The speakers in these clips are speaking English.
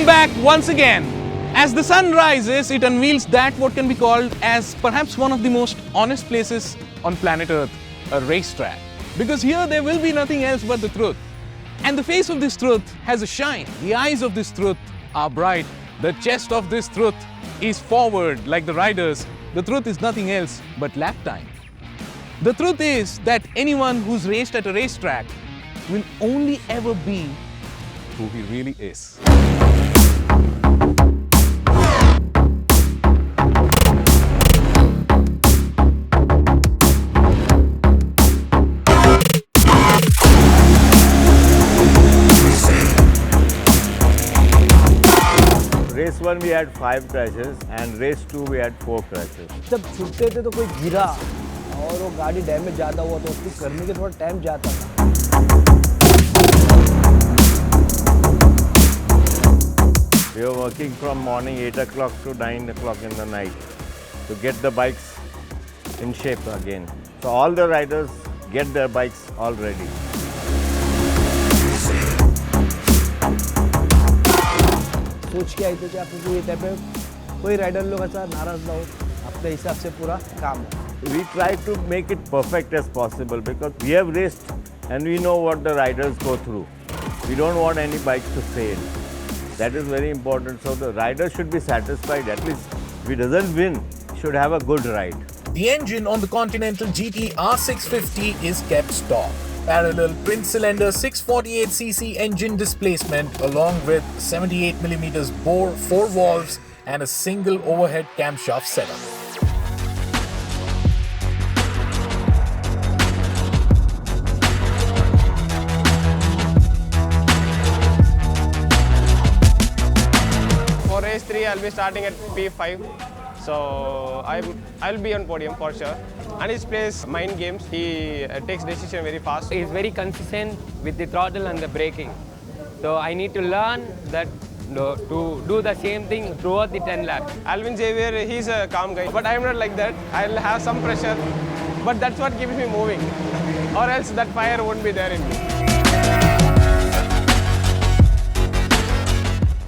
Welcome back once again. As the sun rises, it unveils that what can be called as perhaps one of the most honest places on planet Earth, a racetrack. Because here there will be nothing else but the truth. And the face of this truth has a shine. The eyes of this truth are bright. The chest of this truth is forward like the riders. The truth is nothing else but lap time. The truth is that anyone who's raced at a racetrack will only ever be who he really is. Race 1 we had 5 crashes and race 2 we had 4 crashes. जब छुट्टे थे तो कोई गिरा और वो गाड़ी damage ज़्यादा हुआ तो उसको करने के थोड़ा टाइम जाता था. We were working from morning 8 o'clock to 9 o'clock in the night to get the bikes in shape again. So all the riders get their bikes all ready. सोच के आई थे कि आपको ये टाइप पे कोई राइडर लोग ऐसा नाराज ना हो, अपने हिसाब से पूरा काम हो. We try to make it perfect as possible because we have raced and we know what the riders go through. We don't want any bikes to fail. That is very important. So the rider should be satisfied. At least if he doesn't win, he should have a good ride. The engine on the Continental GT R650 is kept stock. Parallel twin-cylinder 648cc engine displacement along with 78mm bore 4 valves and a single overhead camshaft setup. For race 3, I'll be starting at P5, so I'll be on podium for sure. And he plays mind games. He takes decision very fast. He's very consistent with the throttle and the braking. So I need to learn that to do the same thing throughout the 10 laps. Alvin Xavier, he's a calm guy, but I'm not like that. I'll have some pressure, but that's what keeps me moving, or else that fire won't be there in me.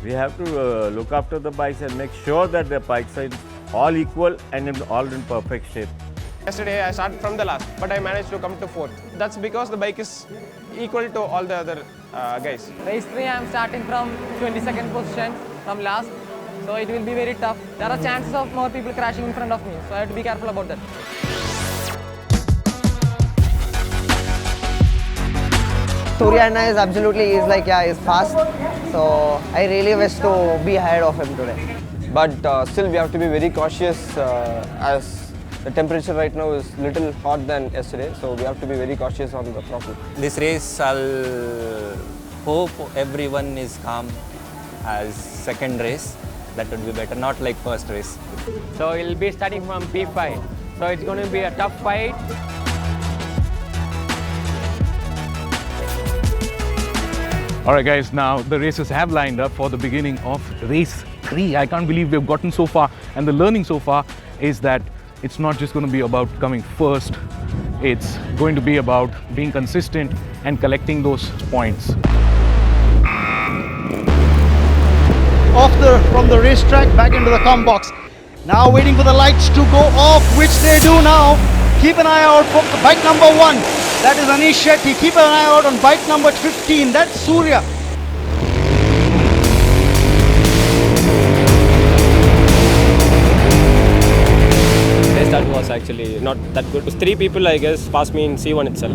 We have to look after the bikes and make sure that the bikes are all equal and all in perfect shape. Yesterday I started from the last, but I managed to come to 4th. That's because the bike is equal to all the other guys. Race 3, I'm starting from 22nd position from last. So it will be very tough. There are chances of more people crashing in front of me. So I have to be careful about that. Surya is absolutely, he's fast. So I really wish to be ahead of him today. But still we have to be very cautious as the temperature right now is little hot than yesterday. So we have to be very cautious on the throttle. This race I'll hope everyone is calm as second race. That would be better, not like first race. So he'll be starting from P5. So it's going to be a tough fight. Alright guys, now the racers have lined up for the beginning of race 3. I can't believe we've gotten so far, and the learning so far is that it's not just going to be about coming first, it's going to be about being consistent and collecting those points. From the racetrack back into the com box. Now waiting for the lights to go off, which they do now. Keep an eye out for bike number 1. That is Anish Shetty. Keep an eye out on bike number 15. That's Surya. The start was actually not that good. 3 people, I guess, passed me in C1 itself.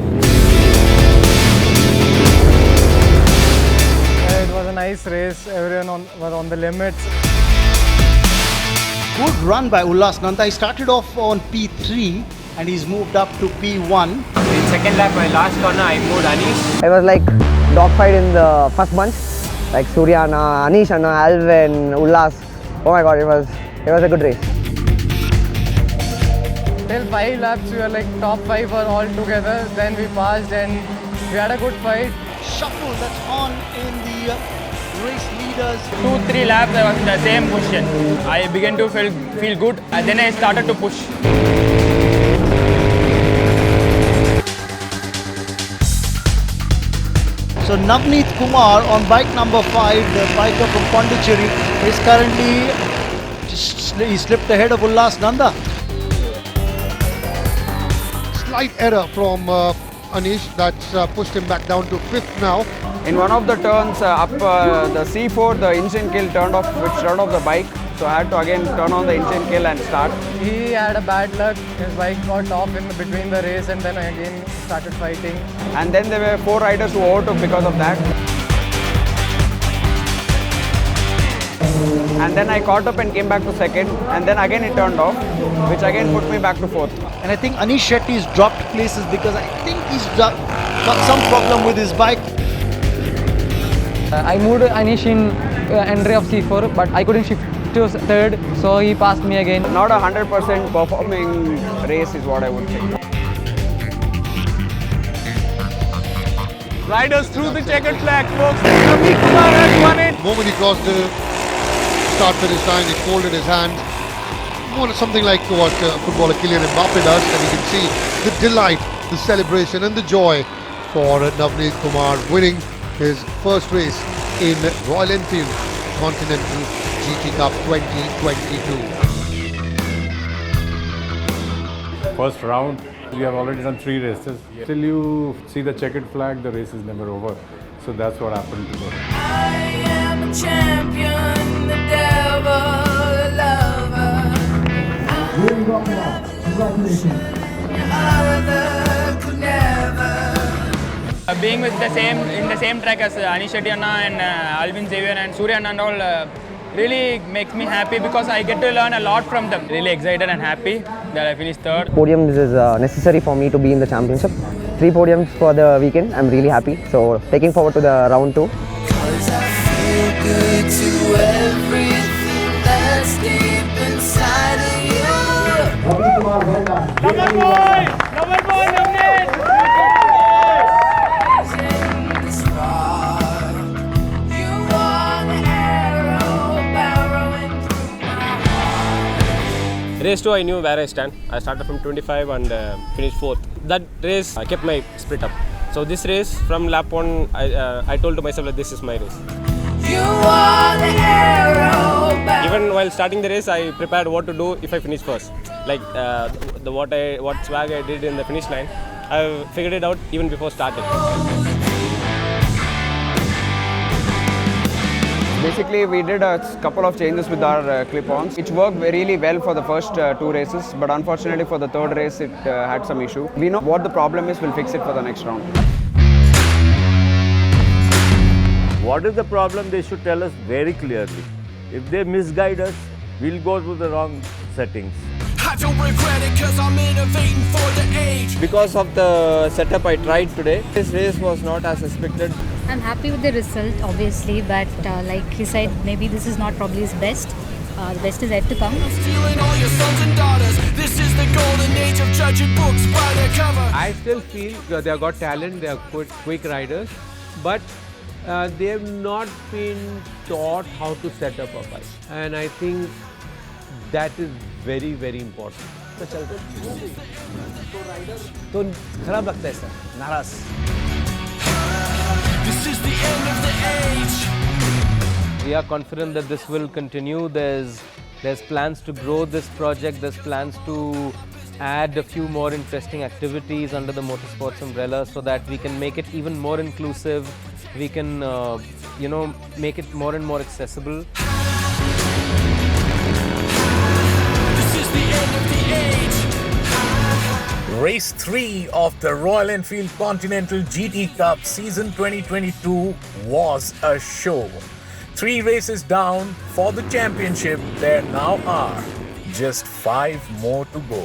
It was a nice race. Everyone was on the limits. Good run by Ullas Nanda. He started off on P3 and he's moved up to P1. In second lap, my last corner, I moved Anish. It was like dogfight in the first bunch, like Surya, Anish, Alvin, Ullas. Oh my God, it was a good race. Till 5 laps, we were like top 5 or all together. Then we passed and we had a good fight. Shuffle that's on in the race leaders. 2-3 laps, I was in the same position. I began to feel good, and then I started to push. So Navneet Kumar on bike number 5, the biker from Pondicherry, is currently he slipped ahead of Ullas Nanda. Slight error from Anish that's pushed him back down to 5th now. In one of the turns up the C4, the engine kill turned off, which turned off the bike. So I had to again turn on the engine kill and start. He had a bad luck. His bike got off in between the race and then again started fighting. And then there were 4 riders who overtook because of that. And then I caught up and came back to 2nd. And then again it turned off, which again put me back to 4th. And I think Anish Shetty's dropped places because I think he's got some problem with his bike. I moved Anish in entry of C4, but I couldn't shift to 3rd, so he passed me again. Not 100% performing race is what I would say. Riders through the checkered flag, folks. Navneet Kumar has won it. The moment he crossed the start finish line, he folded his hands. More something like what footballer Kylian Mbappe does, and you can see the delight, the celebration and the joy for Navneet Kumar winning his first race in Royal Enfield Continental GT Cup 2022. First round, we have already done 3 races. Till you see the checkered flag, the race is never over. So that's what happened today. I am a champion, the devil, a lover. Congratulations. Other could never. Being with in the same track as Anish Shetty Anna and Alvin Xavier and Surya Anna and all really makes me happy because I get to learn a lot from them. Really excited and happy that I finished 3rd. Podiums is necessary for me to be in the championship. 3 podiums for the weekend. I'm really happy. So taking forward to the round 2. 'Cause I feel good to everything that's deep inside of you. Number boy, Navneet. Race 2, I knew where I stand. I started from 25 and finished 4th. That race kept my spirit up. So this race, from lap 1, I told to myself that this is my race. You are the hero. Even while starting the race, I prepared what to do if I finish first. Like what swag I did in the finish line, I figured it out even before starting. Basically, we did a couple of changes with our clip-ons. It worked really well for the first 2 races, but unfortunately for the 3rd race, it had some issue. We know what the problem is, we'll fix it for the next round. What is the problem? They should tell us very clearly. If they misguide us, we'll go to the wrong settings. I don't regret it 'cause I'm innovating for the age. Because of the setup I tried today, this race was not as expected. I'm happy with the result, obviously, but like he said, maybe this is not probably his best. The best is yet to come. Stealing all your sons and daughters. This is the golden age of judging books by their cover. I still feel they have got talent, they are quick riders, but they have not been taught how to set up a bike. And I think that is very, very important. तो खराब लगता है sir, नाराज. This is the end of the age. We are confident that this will continue. There's plans to grow this project. There's plans to add a few more interesting activities under the motorsports umbrella so that we can make it even more inclusive. We can, make it more and more accessible. This is the end of the age. Race 3 of the Royal Enfield Continental GT Cup Season 2022 was a show. 3 races down for the championship. There now are just 5 more to go.